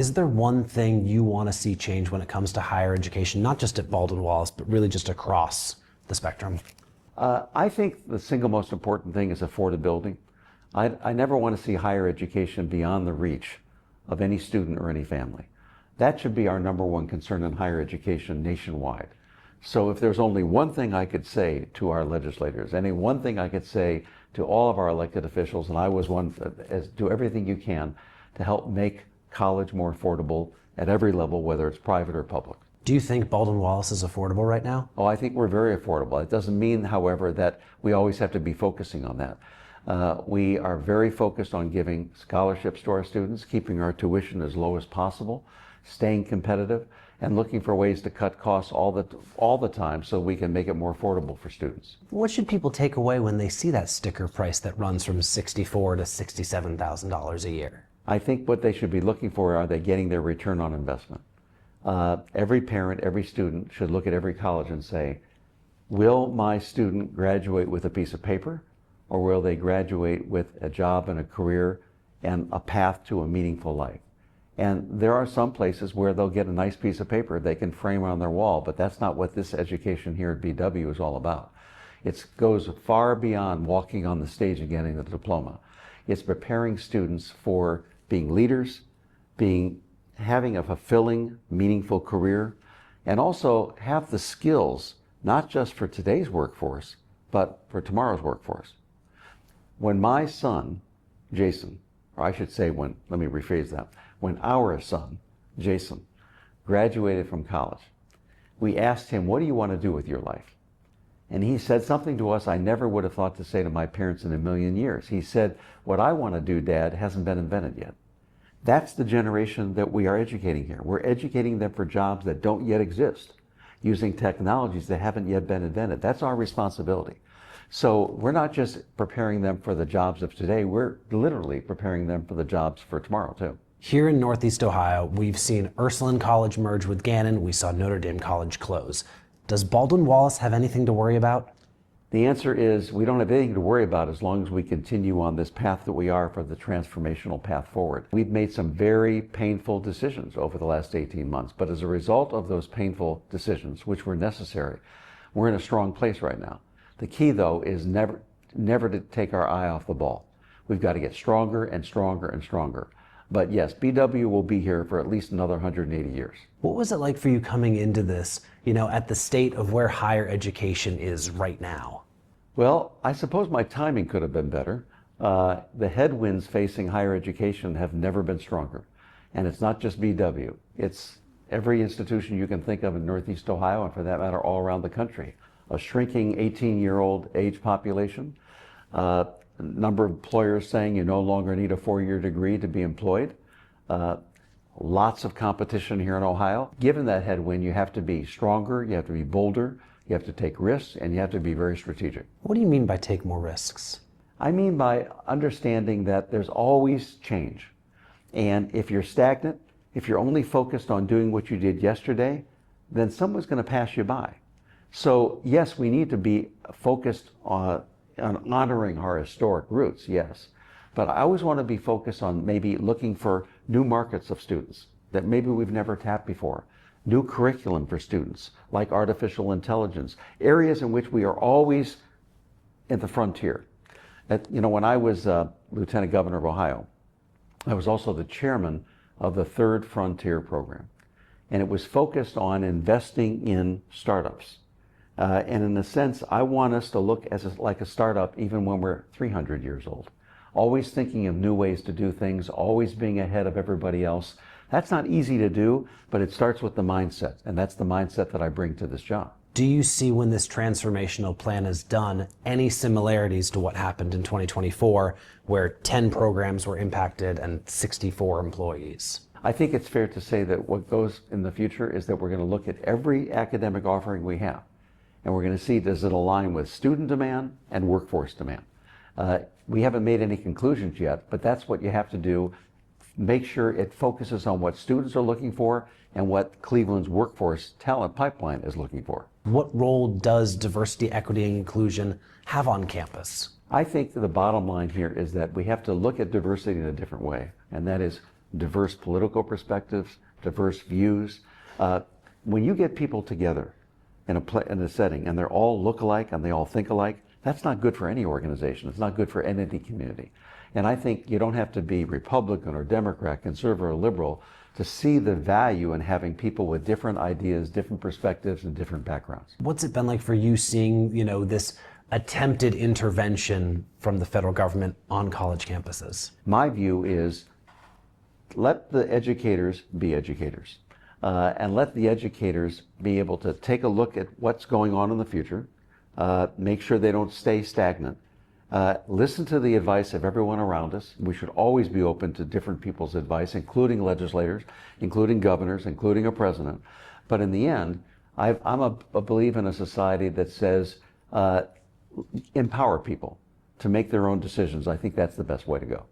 Is there one thing you want to see change when it comes to higher education, not just at Baldwin Wallace, but really just across the spectrum? I think the single most important thing is affordability. I never want to see higher education beyond the reach of any student or any family. That should be our number one concern in higher education nationwide. So if there's only one thing I could say to our legislators, any one thing I could say to all of our elected officials, and I was one, do everything you can to help make college more affordable at every level, whether it's private or public. Do you think Baldwin Wallace is affordable right now? Oh, I think we're very affordable. It doesn't mean, however, that we always have to be focusing on that. We are very focused on giving scholarships to our students, keeping our tuition as low as possible, staying competitive, and looking for ways to cut costs all the time so we can make it more affordable for students. What should people take away when they see that sticker price that runs from $64,000 to $67,000 a year? I think what they should be looking for, are they getting their return on investment? Every parent, every student should look at every college and say, will my student graduate with a piece of paper, or will they graduate with a job and a career and a path to a meaningful life? And there are some places where they'll get a nice piece of paper they can frame on their wall, but that's not what this education here at BW is all about. It goes far beyond walking on the stage and getting the diploma. It's preparing students for being leaders, having a fulfilling, meaningful career, and also have the skills, not just for today's workforce, but for tomorrow's workforce. When my son, Jason, or I should say let me rephrase that, when our son, Jason, graduated from college, we asked him, what do you want to do with your life? And he said something to us I never would have thought to say to my parents in a million years. He said, what I want to do, Dad, hasn't been invented yet. That's the generation that we are educating here. We're educating them for jobs that don't yet exist, using technologies that haven't yet been invented. That's our responsibility. So we're not just preparing them for the jobs of today, we're literally preparing them for the jobs for tomorrow too. Here in Northeast Ohio, we've seen Ursuline College merge with Gannon. We saw Notre Dame College close. Does Baldwin Wallace have anything to worry about? The answer is we don't have anything to worry about as long as we continue on this path that we are for the transformational path forward. We've made some very painful decisions over the last 18 months, but as a result of those painful decisions, which were necessary, we're in a strong place right now. The key, though, is never to take our eye off the ball. We've got to get stronger and stronger and stronger. But yes, BW will be here for at least another 180 years. What was it like for you coming into this, at the state of where higher education is right now? Well, I suppose my timing could have been better. The headwinds facing higher education have never been stronger. And it's not just BW. It's every institution you can think of in Northeast Ohio, and for that matter, all around the country. A shrinking 18-year-old age population, number of employers saying you no longer need a 4-year degree to be employed. Lots of competition here in Ohio. Given that headwind, you have to be stronger, you have to be bolder, you have to take risks, and you have to be very strategic. What do you mean by take more risks? I mean by understanding that there's always change. And if you're stagnant, if you're only focused on doing what you did yesterday, then someone's going to pass you by. So yes, we need to be focused on honoring our historic roots, yes. But I always want to be focused on maybe looking for new markets of students that maybe we've never tapped before. New curriculum for students, like artificial intelligence, areas in which we are always at the frontier. When I was Lieutenant Governor of Ohio, I was also the chairman of the Third Frontier program. And it was focused on investing in startups. And in a sense, I want us to look like a startup even when we're 300 years old. Always thinking of new ways to do things, always being ahead of everybody else. That's not easy to do, but it starts with the mindset, and that's the mindset that I bring to this job. Do you see, when this transformational plan is done, any similarities to what happened in 2024, where 10 programs were impacted and 64 employees? I think it's fair to say that what goes in the future is that we're going to look at every academic offering we have, and we're going to see, does it align with student demand and workforce demand? We haven't made any conclusions yet, but that's what you have to do. Make sure it focuses on what students are looking for and what Cleveland's workforce talent pipeline is looking for. What role does diversity, equity, and inclusion have on campus? I think the bottom line here is that we have to look at diversity in a different way, and that is diverse political perspectives, diverse views. When you get people together in a setting and they're all look alike and they all think alike, that's not good for any organization. It's not good for any community. And I think you don't have to be Republican or Democrat, conservative or liberal to see the value in having people with different ideas, different perspectives, and different backgrounds. What's it been like for you seeing, this attempted intervention from the federal government on college campuses? My view is let the educators be educators. And let the educators be able to take a look at what's going on in the future, make sure they don't stay stagnant, listen to the advice of everyone around us. We should always be open to different people's advice, including legislators, including governors, including a president. But in the end, I'm a believer in a society that says empower people to make their own decisions. I think that's the best way to go.